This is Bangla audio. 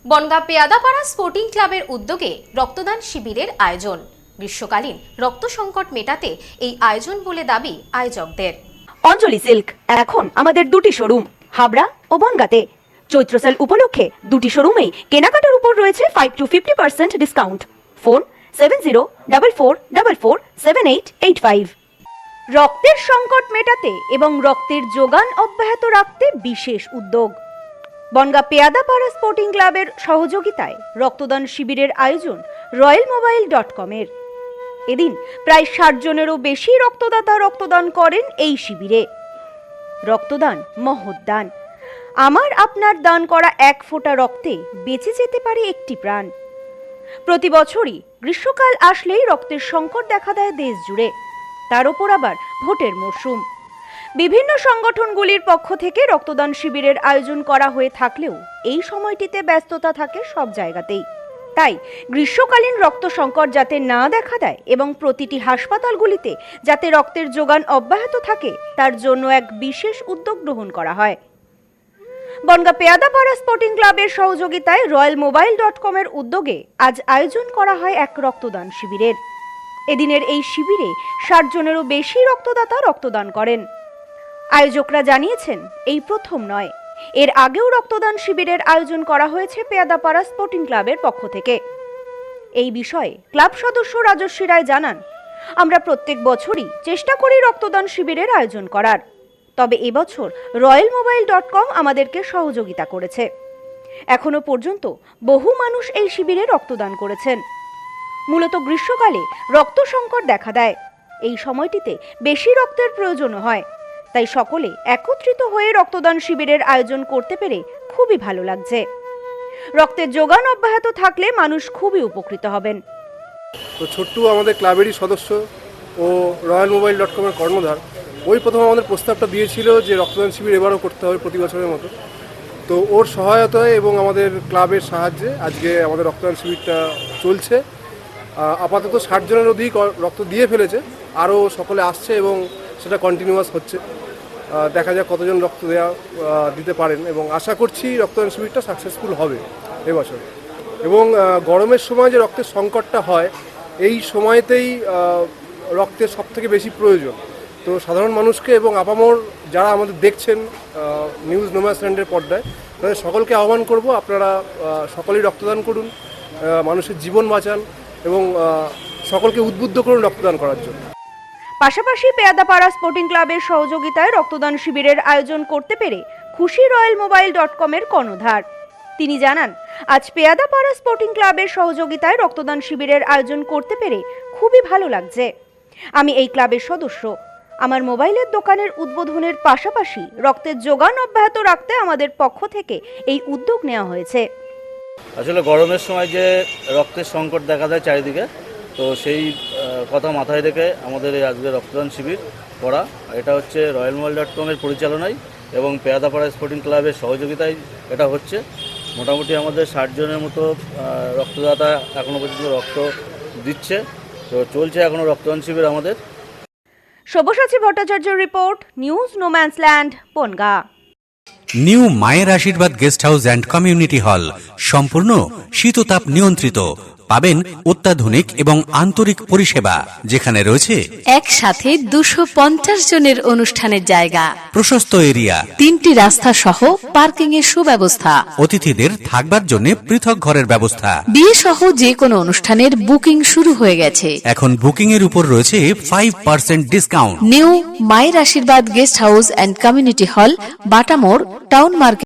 বনগাঁ পেয়াদাপাড়া স্পোর্টিং ক্লাবের উদ্যোগে রক্তদান শিবিরের আয়োজন। গ্রীষ্মকালীন রক্ত সংকট মেটাতে এই আয়োজন বলে দাবি আয়োজকদের। অঞ্জলি সিল্ক এখন আমাদের দুটি শোরুম হাবড়া ও বনগাঁতে। চৈত্র সেল উপলক্ষে দুটি শোরুমেই কেনাকাটার উপর রয়েছে 5 to 50% ডিসকাউন্ট। ফোন 7044447885। রক্তের সংকট মেটাতে এবং রক্তের যোগান অব্যাহত রাখতে বিশেষ উদ্যোগ। বনগাঁ পেয়াদাপাড়া স্পোর্টিং ক্লাবের সহযোগিতায় রক্তদান শিবিরের আয়োজন royalmobile.com এর। এদিন প্রায় 60 জনেরও বেশি রক্তদাতা রক্তদান করেন এই শিবিরে। রক্তদান মহৎ দান। আমার আপনার দান করা এক ফোঁটা রক্তে বেঁচে যেতে পারে একটি প্রাণ। প্রতি বছরই গ্রীষ্মকাল আসলেই রক্তের সংকট দেখা দেয় দেশ জুড়ে, তার উপর আবার ভোটের মরশুম। বিভিন্ন সংগঠনগুলির পক্ষ থেকে রক্তদান শিবিরের আয়োজন করা হয়ে থাকলেও এই সময়টিতে ব্যস্ততা থাকে সব জায়গাতেই। তাই গ্রীষ্মকালীন রক্ত সংকট যাতে না দেখা দেয় এবং প্রতিটি হাসপাতালগুলিতে যাতে রক্তের যোগান অব্যাহত থাকে তার জন্য এক বিশেষ উদ্যোগ গ্রহণ করা হয়। বনগাঁ পেয়াদাপাড়া স্পোর্টিং ক্লাবের সহযোগিতায় royalmobile.com এর উদ্যোগে আজ আয়োজন করা হয় এক রক্তদান শিবিরের। এদিনের এই শিবিরে 60 জনেরও বেশি রক্তদাতা রক্তদান করেন। আয়োজকরা জানিয়েছেন এই প্রথম নয়, এর আগেও রক্তদান শিবিরের আয়োজন করা হয়েছে পেয়াদাপাড়া স্পোর্টিং ক্লাবের পক্ষ থেকে। এই বিষয়ে ক্লাব সদস্য রাজস্বী রায় জানান, আমরা প্রত্যেক বছরই চেষ্টা করি রক্তদান শিবিরের আয়োজন করার, তবে এবছর royalmobile.com আমাদেরকে সহযোগিতা করেছে। এখনো পর্যন্ত বহু মানুষ এই শিবিরে রক্তদান করেছেন। মূলত গ্রীষ্মকালে রক্ত সংকট দেখা দেয়, এই সময়টিতে বেশি রক্তের প্রয়োজন হয়, তাই সকলে একত্রিত হয়ে রক্তদান শিবিরের আয়োজন করতে পেরে খুবই ভালো লাগছে। রক্তের যোগান অব্যাহত থাকলে মানুষ খুবই উপকৃত হবেন। তো ছোট্টু আমাদের ক্লাবেরই সদস্য ও royalmobile.com এর কর্ণধার, ওই প্রথম আমাদের প্রস্তাবটা দিয়েছিল যে রক্তদান শিবির এবারও করতে হবে প্রতি বছরের মতো। তো ওর সহায়তায় এবং আমাদের ক্লাবের সাহায্যে আজকে আমাদের রক্তদান শিবিরটা চলছে। আপাতত 60 জনের অধিক রক্ত দিয়ে ফেলেছে, আরও সকলে আসছে এবং সেটা কন্টিনিউয়াস হচ্ছে। দেখা যাক কতজন রক্ত দিতে পারেন এবং আশা করছি রক্তদান শিবিরটা সাকসেসফুল হবে এবছর। এবং গরমের সময় যে রক্তের সংকটটা হয়, এই সময়তেই রক্তের সবথেকে বেশি প্রয়োজন। তো সাধারণ মানুষকে এবং আপামর যারা আমাদের দেখছেন নিউজ নোম্যান্সল্যান্ডের পর্দায়, তাদের সকলকে আহ্বান করব, আপনারা সকলেই রক্তদান করুন, মানুষের জীবন বাঁচান এবং সকলকে উদ্বুদ্ধ করুন রক্তদান করার জন্য। পাশাপাশি পেয়াদাপাড়া স্পোর্টিং ক্লাবের সহযোগিতায় রক্তদান শিবিরের আয়োজন করতে পেরে খুশি royalmobile.com এর কর্ণধার। তিনি জানান, আজ পেয়াদাপাড়া স্পোর্টিং ক্লাবের সহযোগিতায় রক্তদান শিবিরের আয়োজন করতে পেরে খুবই ভালো লাগছে। আমি এই ক্লাবের সদস্য। আমার মোবাইলের দোকানের উদ্বোধনের পাশাপাশি রক্তের যোগান অব্যাহত রাখতে আমাদের পক্ষ থেকে এই উদ্যোগ নেওয়া হয়েছে। আসলে গরমের সময় যে রক্তের সংকট দেখা দেয় চারিদিকে, তো সেই কথা মাথায় রেখে আমাদের এই আজকে রক্তদান শিবির করা। এটা হচ্ছে royalmobile.com এর পরিচালনায় এবং পেয়াদাপাড়া স্পোর্টিং ক্লাবের সহযোগিতায় এটা হচ্ছে। মোটামুটি আমাদের 60 জনের মতো রক্তদাতা এখনও পর্যন্ত রক্ত দিচ্ছে, তো চলছে এখনও রক্তদান শিবির আমাদের। সব্যসাচী ভট্টাচার্যের report, news no man's land, Bongaon. New মায়ের আশীর্বাদ guest house and community hall সম্পূর্ণ শীততাপ নিয়ন্ত্রিত। পাবেন অত্যাধুনিক এবং আন্তরিক পরিষেবা, যেখানে রয়েছে একসাথে 250 জনের অনুষ্ঠানের জায়গা, প্রশস্ত এরিয়া, 3টি রাস্তা সহ পার্কিং এর সুব্যবস্থা, অতিথিদের থাকবার জন্য পৃথক ঘরের ব্যবস্থা। বিয়ে সহ যে কোনো অনুষ্ঠানের বুকিং শুরু হয়ে গেছে। এখন বুকিং এর উপর রয়েছে 5% ডিসকাউন্ট। নিউ মায়ের আশীর্বাদ guest house and community hall, বাটামোড়, town market.